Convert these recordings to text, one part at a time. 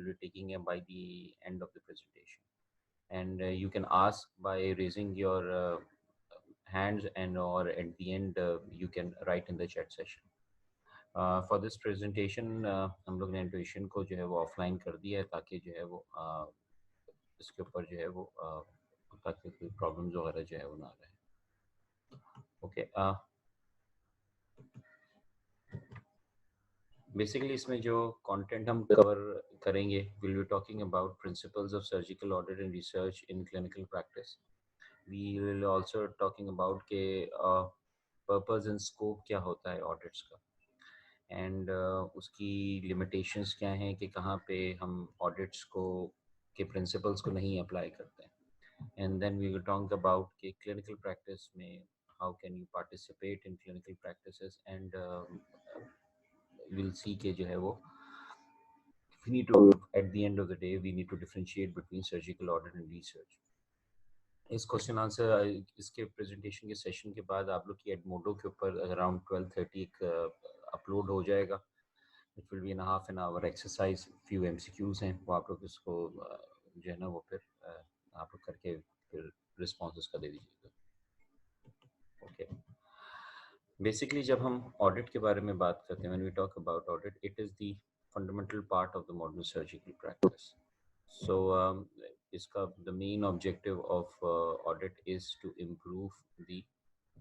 will be taking by the end of the presentation. And you can ask by raising your hands, and or at the end you can write in the chat session. For this presentation हम लोग ने intuition को जो है वो offline कर दिया है ताकि जो है वो इसके ऊपर जो है वो ताकि कोई प्रॉब्लम्स वगैरह जो है वो ना रहे. ओके, बेसिकली इसमें जो कंटेंट हम कवर करेंगे, will be talking about principles of surgical audit and research in clinical practice. We will also talking about के पर्पस एंड स्कोप क्या होता है ऑडिट्स का, एंड उसकी लिमिटेशंस क्या हैं कि कहाँ पे हम ऑडिट्स को के प्रिंसिपल्स को नहीं अप्लाई करते हैं. And then we will talk about कि क्लिनिकल प्रैक्टिस में how can you participate in clinical practices, and will see के जो है वो we need to, at the end of the day, we need to differentiate between surgical audit and research. इस question answer इसके presentation के session के बाद आप लोग की एडमोडो के ऊपर अराउंड 12:30 एक अपलोड हो जाएगा. It will be in half an hour exercise, few MCQs हैं, वो आप लोग इसको जो है ना वो फिर आप लोग करके फिर रिस्पॉन्स का दे दीजिएगा. ओके, बेसिकली जब हम ऑडिट के बारे में बात करते हैं, when we talk about audit, it is the fundamental part of the modern surgical practice. So इसका the main objective of audit is to improve the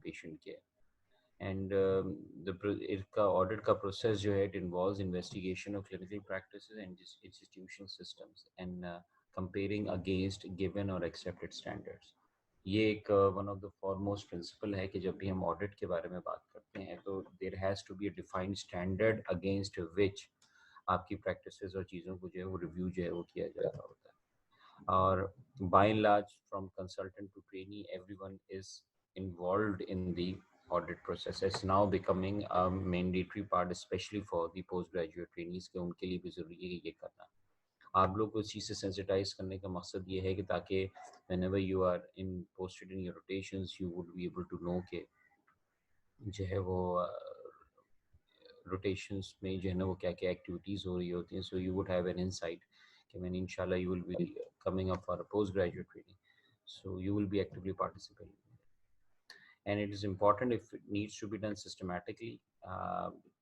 patient care. And इसका audit का process जो है, it involves investigation of clinical practices and institution systems and comparing against given or accepted standards. ये एक one of the foremost principle है कि जब भी हम audit के बारे में बात करते हैं तो there has to be a defined standard against which आपकी प्रैक्टिसेस और चीज़ों को जो है वो रिव्यू जो है वो किया जा रहा होता है. और by and large from consultant to trainee, everyone is involved in the audit process. It's now becoming a mandatory part, specially for the post graduate trainees के उनके लिए भी ज़रूरी है ये करना. आप लोग को इस चीज़ से सेंसिटाइज करने का मकसद ये है कि ताकि whenever you are in posted in your rotations you would be able to know के जो है वो रोटेशंस में जो है ना वो क्या क्या एक्टिविटीज़ हो रही होती हैं. So you would have an insight कि मैंने इंशाल्लाह you will be coming up for a post graduate training, so you will be actively participating. And it is important if it needs to be done systematically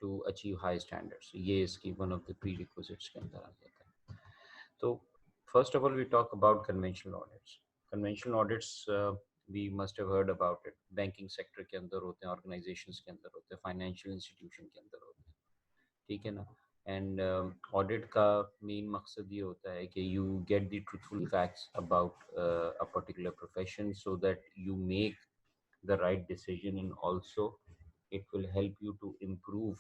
to achieve high standards. ये इसकी one of the prerequisites के अंदर आ जाता है. तो first of all we talk about conventional audits. Conventional audits we must have heard about it. Banking sector के अंदर होते हैं, organizations के अंदर होते हैं, financial institution के अंदर होते हैं, ठीक है ना. एंड ऑडिट का मेन मकसद ये होता है कि you get the truthful facts about a particular profession so that you make the right decision, and also it will help you to improve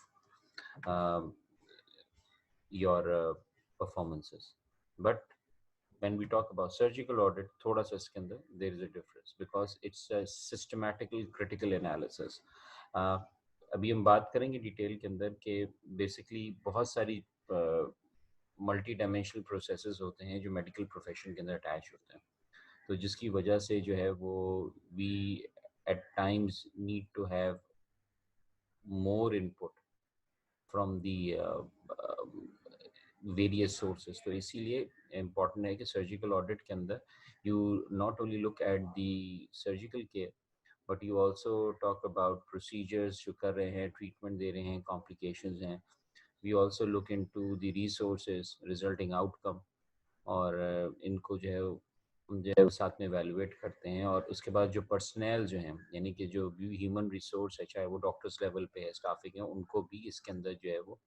your performances. But when we talk about surgical audit, थोड़ा सा इसके अंदर there is a difference because it's a systematical critical analysis. अभी हम बात करेंगे detail के अंदर कि बेसिकली बहुत सारी मल्टी डायमेंशनल प्रोसेसेस होते हैं जो मेडिकल प्रोफेशन के अंदर अटैच होते हैं, तो जिसकी वजह से जो है वो we at times need to have more input from the various sources. तो इसीलिए इम्पॉर्टेंट है कि सर्जिकल ऑडिट के अंदर you not only look at the surgical care but you also talk about procedures जो कर रहे हैं, ट्रीटमेंट दे रहे हैं, कॉम्प्लिकेशंस हैं. We also look into the resources resulting outcome, और इनको जो है साथ में एवेलुएट करते हैं. और उसके बाद जो पर्सनल जो हैं, यानी कि जो भी ह्यूमन रिसोर्स है, चाहे वो डॉक्टर्स लेवल पे है, स्टाफिंग है, उनको भी इसके अंदर जो है वो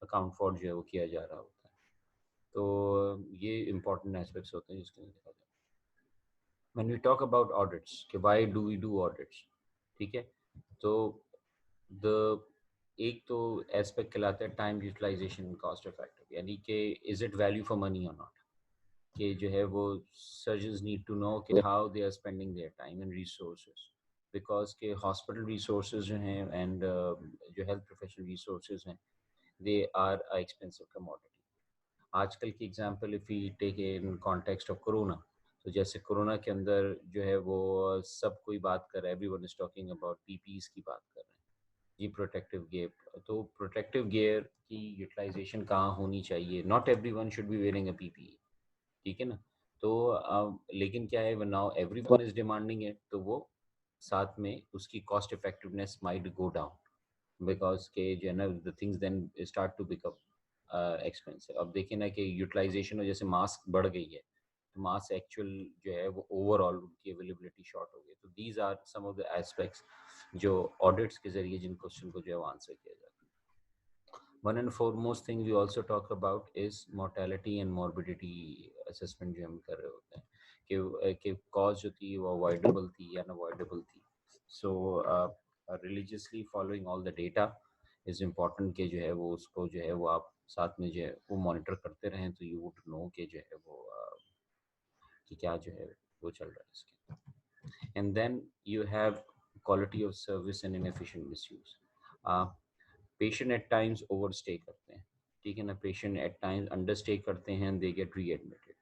अकाउंट फॉर जो है वो किया जा रहा होता है. तो ये इम्पॉर्टेंट एस्पेक्ट्स होते हैं जिसके अंदर देखा जाए. When we talk about audits कि why do we do audits, ठीक है, तो द एक तो एस्पेक्ट कहलाता है टाइम यूटिलाइजेशन कॉस्ट इफेक्टिव, यानी कि is it value for money और नॉट. कि जो है वो सर्जन्स नीड टू नो कि how they are spending their time and resources, because के हॉस्पिटल रिसोर्सेज जो हैं एंड जो हेल्थ प्रोफेशनल रिसोर्सेज हैं, they are a expensive commodity. आजकल की example if we take in context of corona, तो जैसे कोरोना के अंदर जो है वो सब कोई बात कर रहा है, everyone is talking about PPEs की बात कर रहे हैं. जी प्रोटेक्टिव गियर, तो प्रोटेक्टिव गियर की यूटिलाइजेशन कहाँ होनी चाहिए? Not everyone should be wearing a PPE, ठीक है ना? तो लेकिन क्या है, now everyone is demanding it, तो वो साथ में उसकी cost effectiveness might go down, because के जो है ना the things then start to become expensive. अब देखिए ना कि यूटिलाइजेशन में जैसे मास्क बढ़ गई है, तो मास्क एक्चुअल जो है वो ओवरऑल उनकी अवेलेबिलिटी शॉर्ट हो गई। तो these are some of the aspects जो ऑडिट्स के जरिए जिन क्वेश्चन को जो है वो आंसर किया जाता है। One and foremost thing we also talk about is mortality and morbidity assessment जो हम कर रहे होते हैं कि cause जो थी वो avoidable थी या unavoidable थी। So religiously following all the data is important कि जो है वो उसको जो है वो आप साथ में जो है वो मॉनिटर करते रहें, तो you would know कि जो है वो कि क्या जो है वो चल रहा है इसके। And then you have quality of service and inefficient misuse. Patient at times over stay करते हैं, ठीक है ना, patient at times under stay करते हैं, दे गेट री एडमिटेड।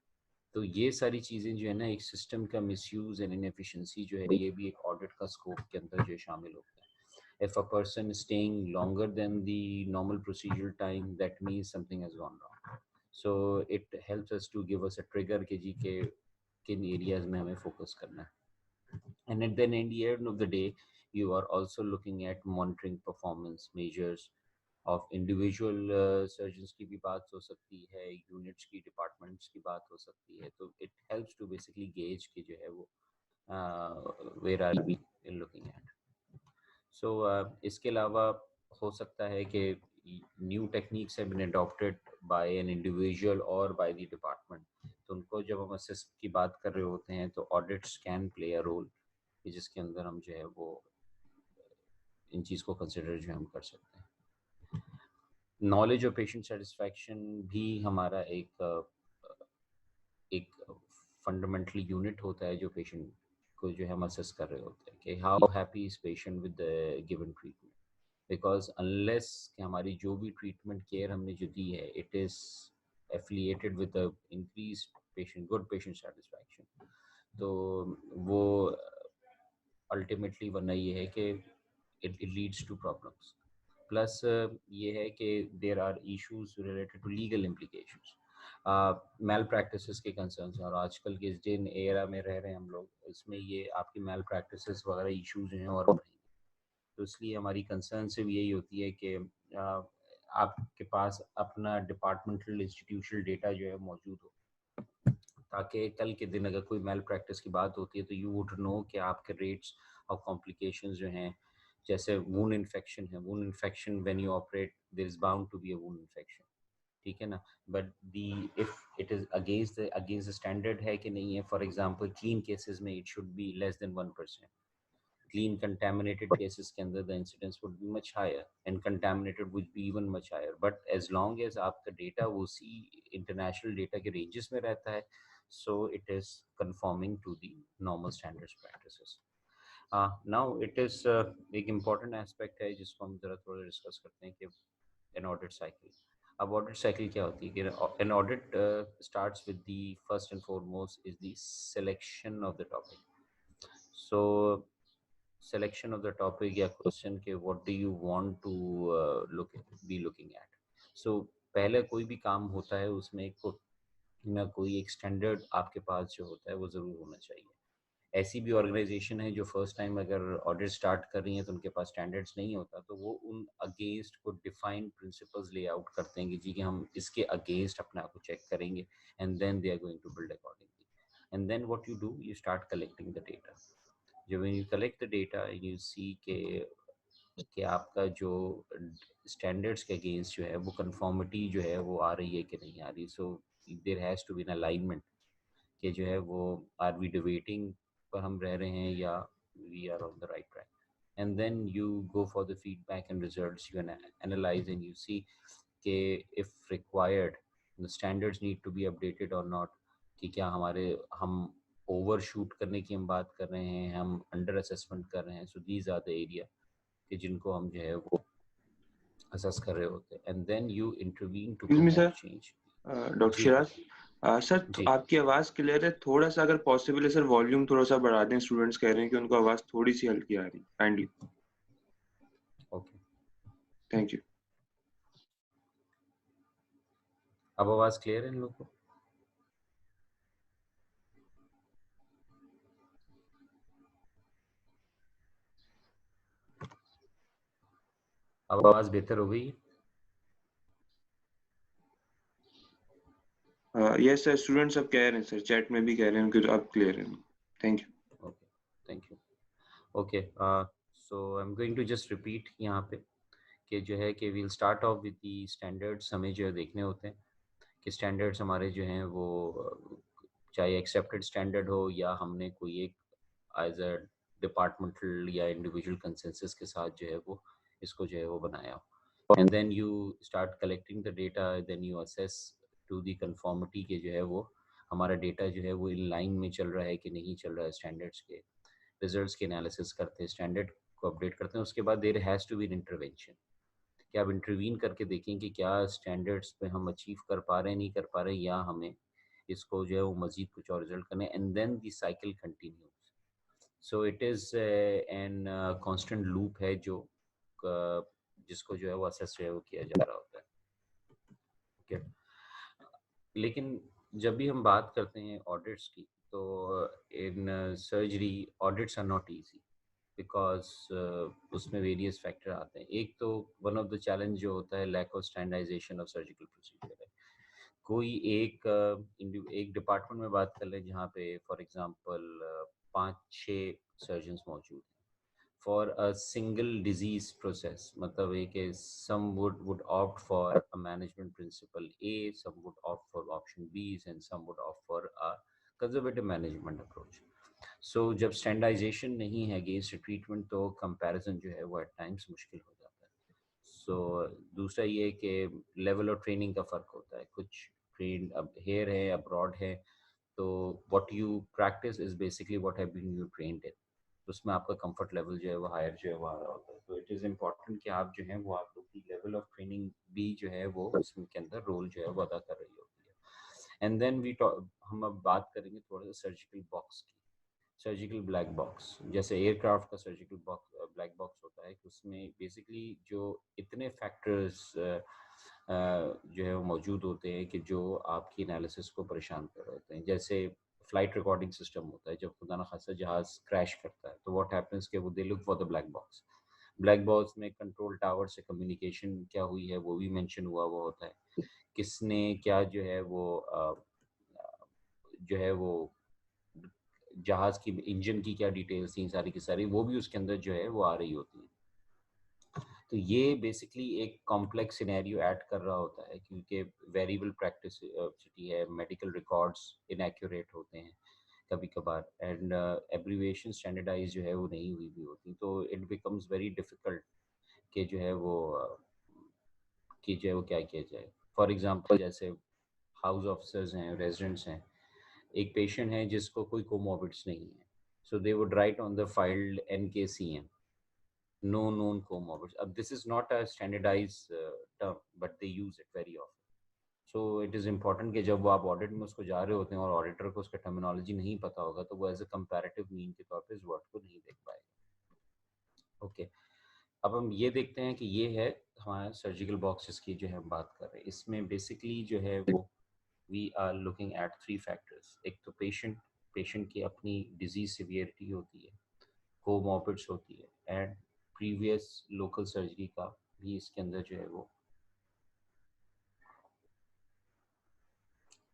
तो ये सारी चीज़ें जो है ना, एक सिस्टम का मिसयूज एंड इनएफिशिएंसी जो है, ये भी एक ऑडिट का स्कोप के अंदर जो है शामिल होता है। If a person staying longer than the normal procedural time, that means something has gone wrong. So it helps us to give us a trigger कि जी के किन एरियाज में हमें फोकस करना है। And at the end of the day, you are also looking at monitoring performance measures of individual surgeons की भी बात हो सकती है, units की, departments की बात हो सकती है। तो it helps to basically gauge कि जो है वो where are we looking at. So इसके अलावा हो सकता है कि new techniques have been adopted by an individual or by the department. तो उनको जब हम assess की बात कर रहे होते हैं तो audits can play a role, जिसके अंदर हम जो है वो इन चीज़ को कंसिडर जो हम कर सकते हैं। नॉलेज और पेशेंट सेटिस्फैक्शन भी हमारा एक फंडामेंटली यूनिट होता है जो पेशेंट को जो है हम असेस कर रहे होते हैं कि how happy is patient with the given treatment. Because unless कि हमारी जो भी ट्रीटमेंट केयर हमने जो दी है, it is affiliated with increase patient good patient satisfaction, तो वो अल्टीमेटली वरना ये है कि it leads to problems. Plus ये है कि there are issues related to legal implications, malpractices के कंसर्न्स हैं, और आजकल के जिन एरा में रह रहे हैं हम लोग, इसमें ये आपकी मैल प्रैक्टिसेस वगैरह इश्यूज हैं और बढ़ेंगे। तो इसलिए हमारी कंसर्न सिर्फ यही होती है कि आपके पास अपना डिपार्टमेंटल इंस्टीट्यूशनल डेटा जो है मौजूद हो, ताकि कल के दिन अगर कोई मैल प्रैक्टिस की बात होती है तो यू वुड नो कि आपके रेट्स और कॉम्प्लिकेशंस जो हैं, जैसे वूंड इन्फेक्शन है, wound infection when you operate there is bound to be a wound infection, ठीक है ना। But the if it is against the standard है कि नहीं है, फॉर एग्जांपल क्लीन केसेस में it should be less than 1%, clean contaminated cases के अंदर the incidence would be much higher and contaminated would be even much higher, but as long as आपका data वो सी international data के ranges में रहता है, so it is conforming to the normal standards practices. Now it is एक important aspect है जिसको हम जरा थोड़ा डिस्कस करते हैं कि an audit cycle. अब ऑडिट साइकिल क्या होती है कि an audit starts with the first and foremost is the selection of the topic. So selection of the topic या question के what do you want to be looking at. So पहले कोई भी काम होता है उसमें ना कोई एक स्टैंडर्ड आपके पास जो होता है वो ज़रूर होना चाहिए। ऐसी भी ऑर्गेनाइजेशन है जो फर्स्ट टाइम अगर ऑडिट स्टार्ट कर रही हैं तो उनके पास स्टैंडर्ड्स नहीं होता, तो वो उन अगेंस्ट को डिफाइंड प्रिंसिपल्स ले आउट करते हैं कि जी कि हम इसके अगेंस्ट अपने आप को चेक करेंगे, and then they are going to build accordingly, and then what you do, you start collecting the data. जब when you collect the data you see कि आपका जो स्टैंडर्ड्स के अगेंस्ट जो है वो कंफर्मिटी जो है वो आ रही है कि नहीं आ रही। So there has to be an alignment कि जो है वो आर वी डिबेटिंग पर हम रह रहे हैं या we are on the right track, and then you go for the feedback and results, you analyze and you see कि if required the standards need to be updated और not, कि क्या हम ओवर शूट करने की हम बात कर रहे हैं, हम अंडर असेसमेंट कर रहे हैं। So these are the area कि जिनको हम जो है वो असेस कर रहे होते हैं, and then you intervene to excuse me promote sir, change. Doctor ji Shiraz sir, जी आपकी आवाज़ क्लियर है, थोड़ा सा अगर पॉसिबल है सर वॉल्यूम थोड़ा सा बढ़ा दें, स्टूडेंट्स कह रहे हैं कि उनको आवाज़ थोड़ी सी हल्की आ रही, काइंडली। Okay thank you. अब आवाज क्लियर है इन लोगों को? अब आवाज बेहतर हो गई? यस सर, स्टूडेंट सब कह रहे हैं सर, चैट में भी कह रहे हैं कि अब क्लियर है। Thank you. Okay, thank you. Okay, so I am going to just repeat यहाँ पे कि जो है कि we'll start off with the standards. हमें जो है देखने होते हैं कि स्टैंडर्ड्स हमारे जो हैं वो चाहे एक्सेप्टेड स्टैंडर्ड हो या हमने कोई एक एज अ डिपार्टमेंटल या इंडिविजुअल कंसेंसस के साथ जो है वो इसको जो है वो बनाया हो। And then you start collecting the data, then you assess to the conformity के जो है वो हमारा डेटा जो है वो इन लाइन में चल रहा है कि नहीं चल रहा है स्टैंडर्ड्स के। रिजल्ट्स की एनालिसिस करते हैं, स्टैंडर्ड को अपडेट करते हैं। उसके बाद there has to be intervention कि आप इंटरवीन करके देखें कि क्या स्टैंडर्ड्स पे हम अचीव कर पा रहे हैं, नहीं कर पा रहे हैं, या हमें इसको जो है वो मजीद कुछ और रिजल्ट करने। And then the cycle continues. So it is an constant loop है जो जिसको जो है वो असेस जो है वो किया जा रहा होता है। ओके, लेकिन जब भी हम बात करते हैं ऑडिट्स की, तो in surgery audits are not easy because उसमें वेरियस फैक्टर आते हैं। एक तो वन ऑफ द चैलेंज जो होता है lack of standardization of surgical procedure है। कोई एक डिपार्टमेंट में बात कर लें जहाँ पे फॉर एग्जांपल 5-6 सर्जन्स मौजूद हैं for a single disease process, मतलब एक है some would opt for a management principle A, some would opt for option B, and some would opt for a conservative management approach. So जब standardisation नहीं है against treatment तो comparison जो है वो एट टाइम्स मुश्किल हो जाता है। सो दूसरा ये कि लेवल ऑफ ट्रेनिंग का फ़र्क होता है। कुछ ट्रेन अब हेयर है, अब्रॉड है, तो what you practice is basically what have been you trained in. तो उसमें आपका कंफर्ट लेवल जो है वो हायर जो है वो आ रहा होता है। तो इट इज़ इम्पॉर्टेंट कि आप जो है वो आप लोग की लेवल ऑफ ट्रेनिंग भी जो है वो इसमें के अंदर रोल जो है वो अदा कर रही होती है। एंड देन हम अब बात करेंगे थोड़ा सा सर्जिकल बॉक्स की। सर्जिकल ब्लैक बॉक्स, जैसे एयरक्राफ्ट का सर्जिकल बॉक्स ब्लैक बॉक्स होता है कि उसमें बेसिकली जो इतने फैक्टर्स जो है वो मौजूद होते हैं कि जो आपकी एनालिसिस को परेशान कर रहे होते हैं। जैसे फ्लाइट रिकॉर्डिंग सिस्टम होता है, जब खुदा न खासा जहाज़ क्रैश करता है तो व्हाट हैपेंस कि वो they look for the black box. Black box में कंट्रोल टावर से कम्युनिकेशन क्या हुई है वो भी मेंशन हुआ हुआ होता है। किसने क्या जो है वो जो है वो जहाज़ की इंजन की क्या डिटेल्स थी, सारी की सारी वो भी उसके अंदर जो है वो आ रही होती है। तो ये बेसिकली एक कॉम्प्लेक्स सिनेरियो ऐड कर रहा होता है क्योंकि वेरिएबल प्रैक्टिस सिटी है, मेडिकल रिकॉर्ड्स इनएक्यूरेट होते हैं कभी कभार, एंड एब्रीविएशन स्टैंडर्डाइज जो है वो नहीं हुई भी होती। तो इट बिकम्स वेरी डिफिकल्ट कि जो है वो कि जो है वो क्या किया जाए। फॉर एग्जांपल जैसे हाउस ऑफिसर्स हैं, रेजिडेंट्स हैं, एक पेशेंट है जिसको कोई कोमॉर्बिड्स नहीं है, so they would write on the file NKCM, no known comorbids. This is not a standardized term, but they use it very often. So it is important कि जब वो आप ऑडिट में उसको जा रहे होते हैं और ऑडिटर को उसका टर्मिनोलॉजी नहीं पता होगा तो वो एज अ कंपैरेटिव मीन के तौर पे इस वर्ड को नहीं देख पाएगा। ओके, अब हम ये देखते हैं कि ये है हमारा सर्जिकल बॉक्स जिसकी जो है हम बात कर रहे हैं। इसमें बेसिकली जो है वो we are looking at 3 factors. एक तो पेशेंट की अपनी डिजीज सिवियरिटी होती है, कोमॉर्बिड्स होती है, एंड प्रीवियस लोकल सर्जरी का भी इसके अंदर जो है वो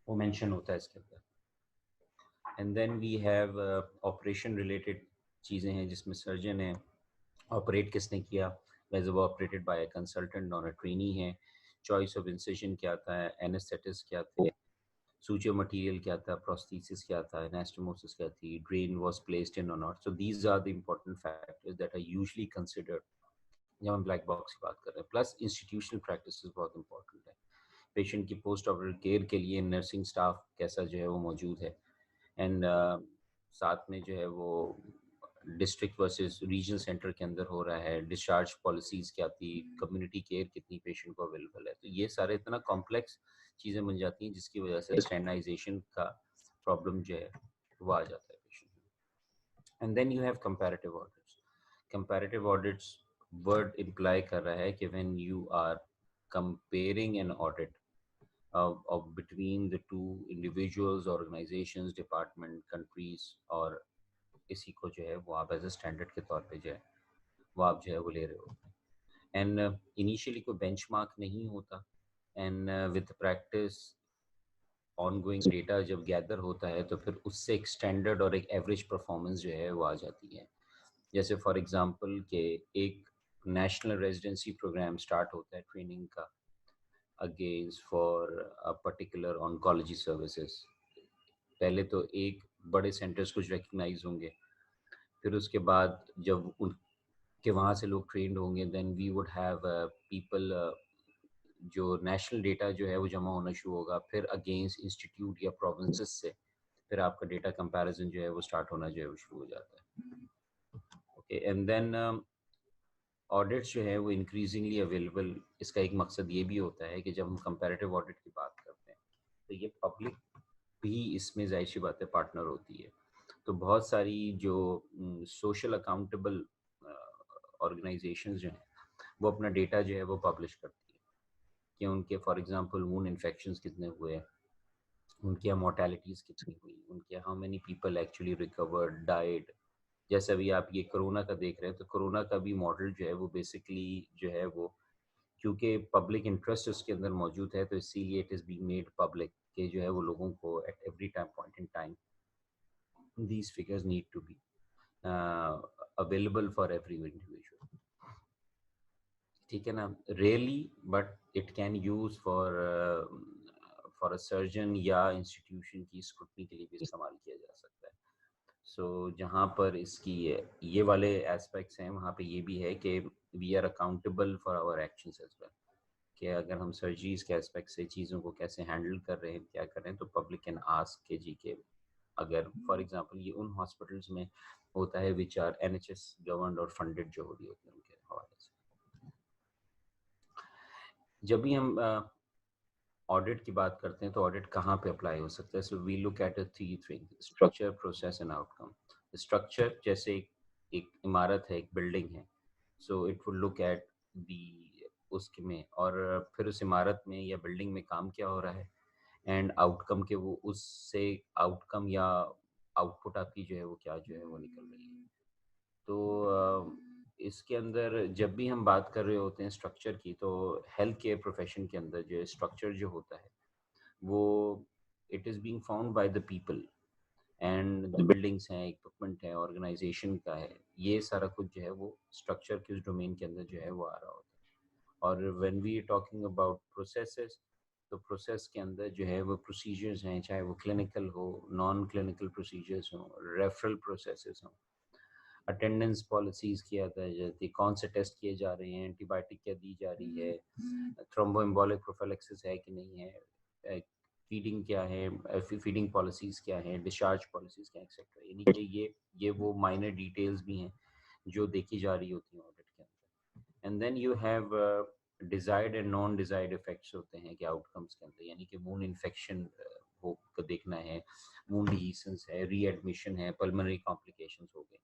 मेंशन होता है इसके अंदर। And then we have operation related चीज़ें हैं जिसमें सर्जन है, ऑपरेट किसने किया, वेदर वो ऑपरेटेड बाय अ कंसल्टेंट और अ ट्रेनी है, चॉइस ऑफ इंसिजन क्या था, एनेस्थेटिस्ट क्या थे, सूचर मटेरियल क्या था, प्रोस्थेसिस क्या था, एनास्टोमोसिस क्या थी, ड्रेन वाज प्लेस्ड इन और not. So these are the important factors that are usually considered जब हम ब्लैक बॉक्स की बात कर रहे हैं। प्लस इंस्टीट्यूशनल प्रैक्टिस बहुत इंपॉर्टेंट है। पेशेंट की पोस्ट ऑपरेटिव केयर के लिए नर्सिंग स्टाफ कैसा जो है वो मौजूद है, एंड साथ में जो है वो डिस्ट्रिक्ट वर्सेस रीजनल सेंटर के अंदर हो रहा है, डिस्चार्ज पॉलिसीज़ क्या थी, कम्युनिटी केयर कितनी पेशेंट को अवेलेबल है। तो ये सारे इतना कॉम्प्लेक्स चीज़ें बन जाती हैं जिसकी वजह से स्टैंडर्डाइजेशन का प्रॉब्लम जो है वो आ जाता है पेशेंट में। And then you have comparative audits. Comparative audits word imply कर रहा है कि when you are comparing an audit of between the two individuals, organizations, department, countries, और इसी को जो है वो आप एज ए स्टैंडर्ड के तौर पे जो है वो आप जो है वो ले रहे हो। एंड इनिशियली कोई बेंचमार्क नहीं होता, and with practice ongoing data जब गैदर होता है तो फिर उससे एक स्टैंडर्ड और एक एवरेज परफॉर्मेंस जो है वो आ जाती है। जैसे फॉर एग्जांपल के एक नेशनल रेजिडेंसी प्रोग्राम स्टार्ट होता है ट्रेनिंग का against for a particular oncology services. पहले तो एक बड़े सेंटर्स कुछ रिकग्नाइज होंगे, फिर उसके बाद जब उनके वहाँ से लोग ट्रेंड होंगे then we would have people, जो नेशनल डेटा जो है वो जमा होना शुरू होगा, फिर अगेंस्ट इंस्टीट्यूट या प्रोविंसेस से फिर आपका डेटा कंपैरिजन जो है वो स्टार्ट होना जो है वो शुरू हो जाता है। ओके, एंड देन ऑडिट्स जो है वो इंक्रीजिंगली अवेलेबल। इसका एक मकसद ये भी होता है कि जब हम कंपैरेटिव ऑडिट की बात करते हैं तो ये पब्लिक भी इसमें जाहिर सी बात है पार्टनर होती है। तो बहुत सारी जो सोशल अकाउंटेबल ऑर्गेनाइजेशंस जो हैं वो अपना डेटा जो है वो पब्लिश करती है कि उनके फॉर एग्जांपल वून इन्फेक्शंस कितने हुए, उनके यहाँ मोर्टेलिटीज़ कितनी हुई, उनके how many people actually recovered died. जैसे अभी आप ये कोरोना का देख रहे हैं तो कोरोना का भी मॉडल जो है वो बेसिकली जो है वो, क्योंकि पब्लिक इंटरेस्ट उसके अंदर मौजूद है तो इसीलिए it is being made public कि जो है वो लोगों को at every time point in time these figures need to be available for every individual। ठीक है ना, really but it can use for a surgeon या इंस्टीट्यूशन की स्क्रूटनी के लिए भी इस्तेमाल किया जा सकता है। सो जहाँ पर इसकी ये वाले एस्पेक्ट्स हैं वहाँ पे ये भी है कि we are accountable for our actions as well, कि अगर हम सर्जरीज के एस्पेक्ट से चीज़ों को कैसे हैंडल कर रहे हैं क्या कर रहे हैं तो पब्लिक कैन आस्क के जी के अगर फॉर एग्जांपल ये उन हॉस्पिटल्स में होता है विच आर एनएचएस गवर्नड और फंडेड जो हो रही होती है उनके हवाले से। जब भी हम ऑडिट की बात करते हैं तो ऑडिट कहाँ पे अप्लाई हो सकता है? So we look at a three thing, structure, process and outcome. Structure जैसे एक इमारत है, एक बिल्डिंग है, so it would look at the उसके में और फिर उस इमारत में या बिल्डिंग में काम क्या हो रहा है एंड आउटकम के वो उससे आउटकम या आउटपुट आपकी जो है वो क्या जो है वो निकल रही है। तो इसके अंदर जब भी हम बात कर रहे होते हैं स्ट्रक्चर की तो हेल्थ केयर प्रोफेशन के अंदर जो स्ट्रक्चर जो होता है वो it is being found by the people and the buildings हैं, इक्विपमेंट है, ऑर्गेनाइजेशन का है, ये सारा कुछ जो है वो स्ट्रक्चर के उस डोमेन के अंदर जो है वो आ रहा होता है। और when we talking about processes तो प्रोसेस के अंदर जो है वो प्रोसीजर्स हैं, चाहे वो क्लिनिकल हो, नॉन क्लिनिकल प्रोसीजर्स हों, रेफरल प्रोसेसेस हों, अटेंडेंस पॉलिसीज किया जाती है, कौन से टेस्ट किए जा रहे हैं, एंटीबायोटिक क्या दी जा रही है, थ्रोम्बोएम्बोलिक प्रोफिलैक्सिस है कि नहीं है, फीडिंग क्या है, फीडिंग पॉलिसीज क्या हैं, डिस्चार्ज पॉलिसीज क्या हैं, एक्सेट्रा। यानी कि ये वो माइनर डिटेल्स भी हैं जो देखी जा रही होती हैं ऑडिट के अंदर। And then you have desired and non desired effects होते हैं कि आउटकम्स के अंदर, यानी कि वूंड इन्फेक्शन को देखना है, वूंड हीसेंस है, रीएडमिशन है, पल्मोनरी कॉम्प्लिकेशंस हो गए,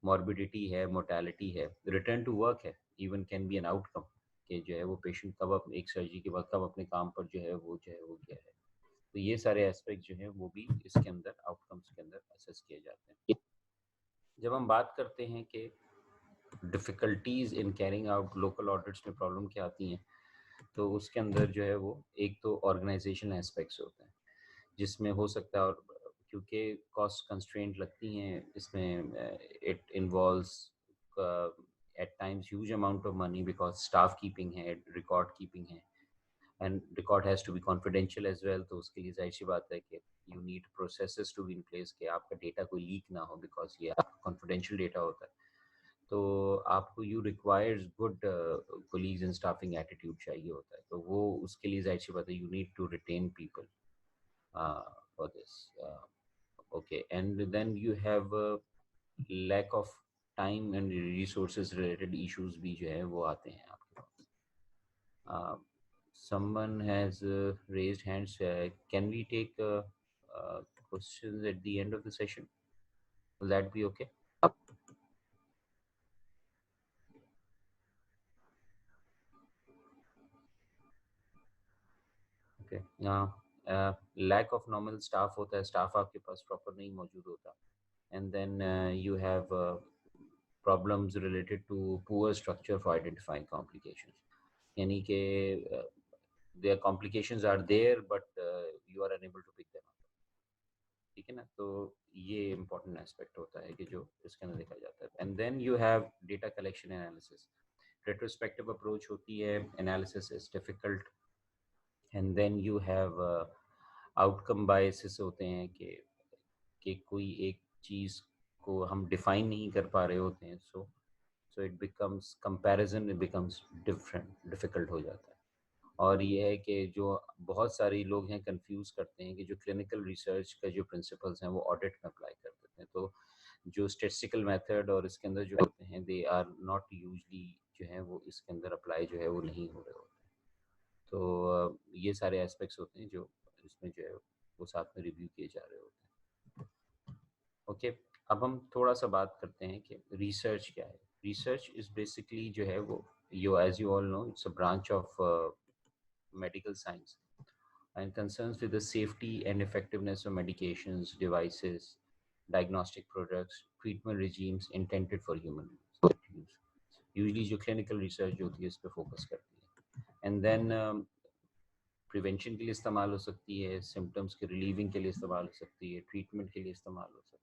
मॉर्बिडिटी है, मोर्टेलिटी है, रिटर्न टू वर्क है, even can be an outcome कि जो है वो पेशेंट कब एक सर्जरी के बाद कब अपने काम पर जो है वो गया है। तो ये सारे एस्पेक्ट जो हैं वो भी इसके अंदर आउटकम्स के अंदर असेस किए जाते हैं। जब हम बात करते हैं कि difficulties in carrying out local audits में प्रॉब्लम क्या आती हैं तो उसके अंदर जो है वो एक तो ऑर्गेनाइजेशन एस्पेक्ट्स होते हैं जिसमें हो सकता है, और क्योंकि कॉस्ट कंस्ट्रेंट लगती हैं इसमें, it involves at times huge amount of money because staff keeping है, रिकॉर्ड कीपिंग है, and record has to be confidential as well. तो उसके लिए जाहिर सी बात है कि you need processes to be in place कि आपका डेटा कोई लीक ना हो बिकॉज ये आपका कॉन्फिडेंशियल डेटा होता है। तो आपको you requires good colleagues and staffing attitude चाहिए होता है, तो वो उसके लिए जाहिर सी बात है you need to retain people for this. Okay, and then you have lack of time and resources related issues भी जो है वो आते हैं आपके पास। someone has raised hands, can we take questions at the end of the session? Will that be okay? Okay, lack of normal staff होता है, स्टाफ आपके पास प्रॉपर नहीं मौजूद होता, and then you have problems related to poor structure for identifying complications. यानी कि their complications are there but you are unable to pick them up. ठीक है ना, तो ये important aspect होता है कि जो इसके अंदर देखा जाता है. And then you have data collection analysis. Retrospective approach होती है, analysis is difficult, and then you have outcome biases होते हैं कि कोई एक चीज़ को हम डिफाइन नहीं कर पा रहे होते हैं, so it becomes comparison, it becomes difficult हो जाता है. और ये है कि जो बहुत सारे लोग हैं कंफ्यूज करते हैं कि जो क्लिनिकल रिसर्च का जो प्रिंसिपल्स हैं वो ऑडिट में अप्लाई कर देते हैं, तो जो स्टेटिस्टिकल मेथड और इसके अंदर जो होते हैं दे आर नॉट यूजली जो है वो इसके अंदर अप्लाई जो है वो नहीं हो रहे होते हैं. तो ये सारे एस्पेक्ट्स होते हैं जो इसमें जो है वो साथ में रिव्यू किए जा रहे होते हैं. ओके, अब हम थोड़ा सा बात करते हैं कि रिसर्च क्या है. रिसर्च इज बेसिकली जो है वो you as you all know it's a branch of medical science and concerns with the safety and effectiveness of medications, devices, diagnostic products, treatment regimes intended for human use. Usually जो clinical research होती है इस पे focus करती है. And then prevention के लिए इस्तेमाल हो सकती है, सिम्टम्स के रिलीविंग के लिए इस्तेमाल हो सकती है, ट्रीटमेंट के लिए इस्तेमाल हो सकती है.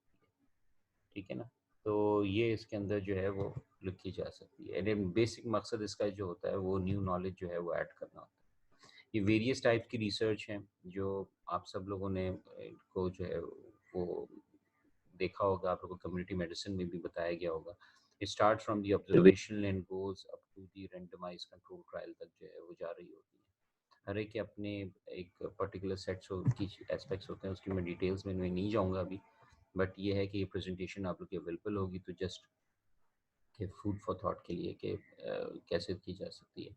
ठीक है ना, तो ये इसके अंदर जो है वो लिखी जा सकती है. एंड बेसिक मकसद इसका जो होता है वो न्यू नॉलेज जो है वो ऐड करना होता है. ये वेरियस टाइप की रिसर्च हैं जो आप सब लोगों ने को जो है वो देखा होगा, आप लोगों को कम्युनिटी मेडिसिन में भी बताया गया होगा. It start from the observational and goes up to the randomize control trial तक जो है वो जा रही होती है. हर एक के अपने एक पर्टिकुलर सेट्स की एस्पेक्ट्स होते हैं, उसकी मैं डिटेल्स में नहीं जाऊंगा अभी, बट ये है कि ये प्रेजेंटेशन आप लोग की अवेलेबल होगी तो जस्ट के फूड फॉर थॉट के लिए कि कैसे की जा सकती है.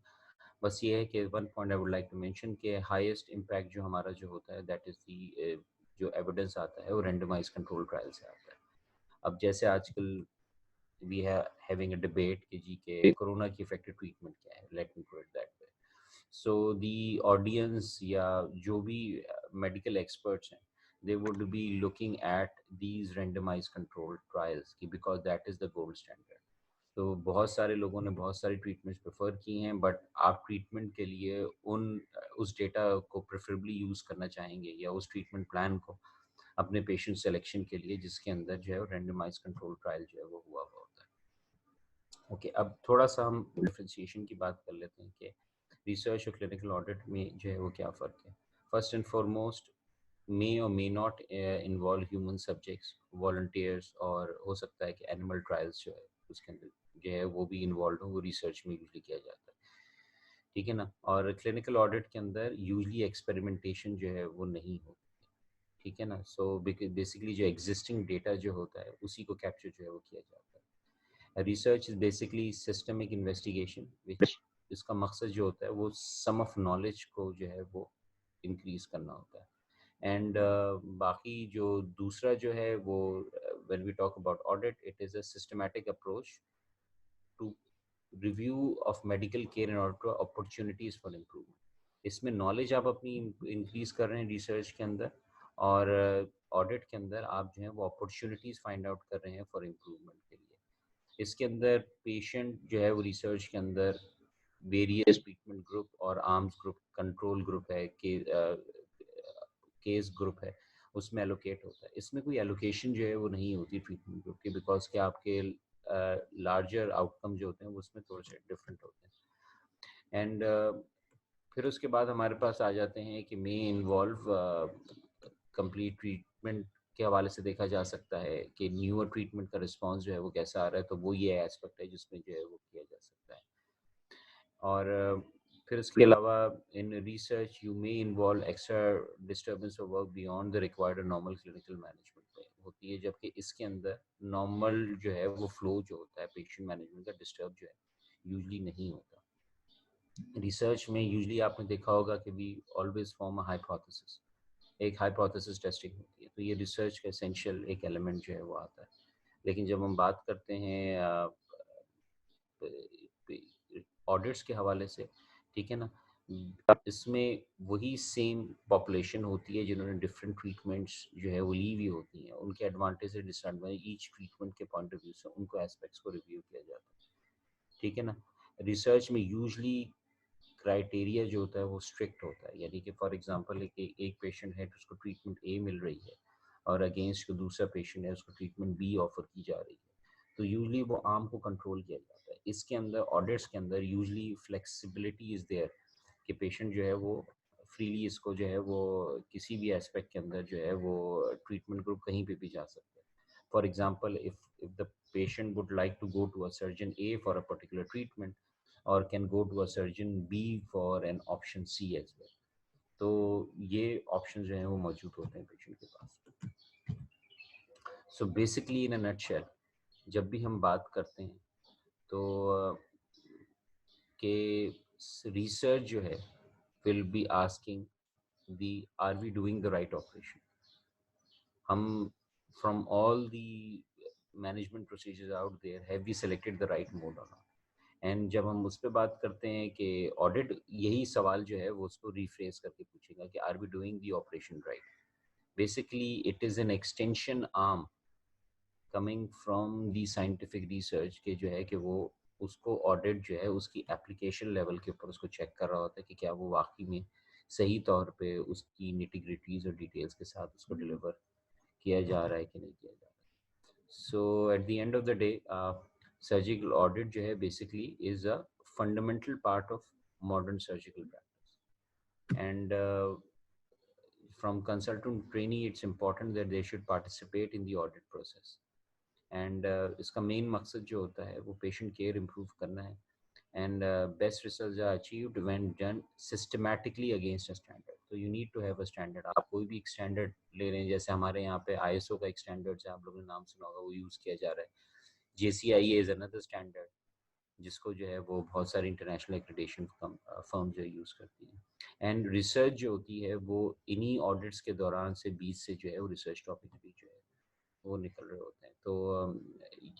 बस ये है कि one point I would like to mention के हाईएस्ट इम्पैक्ट जो हमारा जो होता है दैट इज़ दी जो एविडेंस आता है वो रेंडमाइज कंट्रोल ट्रायल से आता है. अब जैसे आजकल वी है हैविंग अ डिबेट कि जी के कोरोना की इफेक्टिव ट्रीटमेंट क्या है, let me put it that way. So the audience या जो भी मेडिकल एक्सपर्ट्स हैं they would be looking at these randomized controlled trials because that is the gold standard. तो बहुत सारे लोगों ने बहुत सारी ट्रीटमेंट्स प्रेफर की हैं, बट आप ट्रीटमेंट के लिए उस डेटा को प्रेफरेबली यूज़ करना चाहेंगे या उस ट्रीटमेंट प्लान को अपने पेशेंट सिलेक्शन के लिए जिसके अंदर जो है रैंडमाइज कंट्रोल ट्रायल जो है वो हुआ हुआ होता है. ओके, अब थोड़ा सा हम डिफ्रेंशिएशन की बात कर लेते हैं कि रिसर्च और क्लिनिकल ऑडिट में जो है वो क्या फ़र्क है. First and foremost may or may not involve human subjects, volunteers, और हो सकता है कि एनिमल ट्रायल्स जो है उसके अंदर जो है वो भी इन्वॉल्व हो, वो रिसर्च में यूजली किया जाता है. ठीक है ना, और क्लिनिकल ऑडिट के अंदर यूजली एक्सपेरिमेंटेशन जो है वो नहीं होती है. ठीक है ना, सो बेसिकली जो एग्जिस्टिंग डेटा जो होता है उसी को कैप्चर जो है वो किया जाता है. Research is basically systemic investigation which इसका मकसद जो होता है वो सम ऑफ नॉलेज को जो है वो इंक्रीज करना होता है. एंड बाकी जो दूसरा जो है वो when we talk about audit it is a systematic approach to review of medical care and order opportunities for improvement. इसमें नॉलेज आप अपनी इंक्रीज कर रहे हैं रिसर्च के अंदर, और ऑडिट के अंदर आप जो है वो अपॉर्चुनिटीज़ फाइंड आउट कर रहे हैं फॉर इम्प्रूवमेंट के लिए. इसके अंदर पेशेंट जो है वो रिसर्च के अंदर वेरियस ट्रीटमेंट ग्रुप और आर्म्स ग्रुप कंट्रोल ग्रुप है कि केस ग्रुप है उसमें एलोकेट होता है. इसमें कोई एलोकेशन जो है वो नहीं होती ट्रीटमेंट ग्रुप की, बिकॉज के आपके लार्जर आउटकम जो होते हैं उसमें थोड़े से डिफरेंट होते हैं. एंड फिर उसके बाद हमारे पास आ जाते हैं कि मे इन्वॉल्व कंप्लीट ट्रीटमेंट के हवाले से देखा जा सकता है कि न्यूअर ट्रीटमेंट का रिस्पांस जो है वो कैसा आ रहा है, तो वो ये एस्पेक्ट है जिसमें जो है वो किया जा सकता है. और फिर इसके अलावा in research you may involve extra disturbance of work beyond the required normal clinical management में होती है, जबकि इसके अंदर नॉर्मल जो है वो फ्लो जो होता है पेशेंट मैनेजमेंट का डिस्टर्ब जो है यूजली नहीं होता. रिसर्च में यूजली आपने देखा होगा कि we always form a hypothesis, एक हाइपोथेसिस टेस्टिंग होती है, तो ये रिसर्च का एसेंशियल एक एलिमेंट जो है वो आता है. लेकिन जब हम बात करते हैं ऑडिट्स के हवाले से, ठीक है ना, इसमें वही सेम पॉपुलेशन होती है जिन्होंने डिफरेंट ट्रीटमेंट्स जो है वो ली हुई होती हैं, उनके एडवांटेज और डिसएडवांटेज ईच ट्रीटमेंट के पॉइंट ऑफ व्यू से उनको एस्पेक्ट्स को रिव्यू किया जाता है, ठीक है ना। रिसर्च में यूजली क्राइटेरिया जो होता है वो स्ट्रिक्ट होता है, यानी कि फॉर एग्जांपल एक पेशेंट है तो उसको ट्रीटमेंट ए मिल रही है और अगेंस्ट जो दूसरा पेशेंट है उसको ट्रीटमेंट बी ऑफर की जा रही है, तो यूजली वो आर्म को कंट्रोल किया जाता है। इसके अंदर ऑडिट्स के अंदर यूजली फ्लेक्सिबिलिटी इज़ देयर कि पेशेंट जो है वो फ्रीली इसको जो है वो किसी भी एस्पेक्ट के अंदर जो है वो ट्रीटमेंट ग्रुप कहीं पे भी जा सकते हैं। For example if the patient would like to go to a surgeon A for a particular treatment or can go to a surgeon B for an option C as well. तो ये option जो हैं वो मौजूद होते हैं patient के पास। So basically in a nutshell जब भी हम बात करते हैं तो कि रिसर्च जो है will be asking the are we doing the right operation. हम from all the management procedures out there have we selected the right mode और नॉट। एंड जब हम उस पर बात करते हैं कि ऑडिट यही सवाल जो है वो उसको रिफ्रेस करके पूछेगा कि are we doing the operation right. Basically it is an extension arm coming from the scientific research के जो है कि वो उसको ऑडिट जो है उसकी एप्लीकेशन लेवल के ऊपर उसको चेक कर रहा होता है कि क्या वो वाकई में सही तौर पे उसकी निटिग्रिटीज और डिटेल्स के साथ उसको डिलीवर किया जा रहा है कि नहीं किया जा रहा है। So at the end of the day surgical audit जो है basically is a fundamental part of modern surgical practice, and from consultant trainee it's important that they should participate in the audit process, and इसका main मकसद जो होता है वो patient care improve करना है, and best results are achieved when done systematically against a standard. तो you need to have a standard। आप कोई भी एक स्टैंडर्ड ले रहे हैं, जैसे हमारे यहाँ पे ISO का एक स्टैंडर्ड है, आप लोगों ने नाम सुना होगा, वो यूज़ किया जा रहा है। JCIA इज अनदर स्टैंडर्ड जिसको जो है वो बहुत सारी इंटरनेशनल एक्रेडिटेशन फर्म जो यूज़ करती हैं। एंड रिसर्च जो होती है वो इन्हीं ऑडिट्स के दौरान से बीच से जो है वो रिसर्च टॉपिक भी जो है वो निकल रहे होते हैं। तो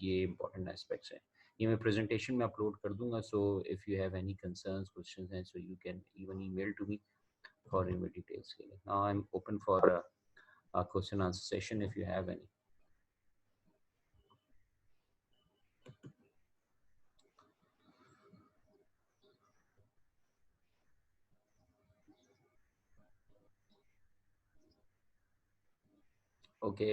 ये इंपॉर्टेंट एस्पेक्ट्स हैं। ये मैं प्रेजेंटेशन में अपलोड कर दूंगा, so if you have any concerns questions हैं so you can even email to me for in details के लिए। Now I am open for a question answer session if you have any. Okay,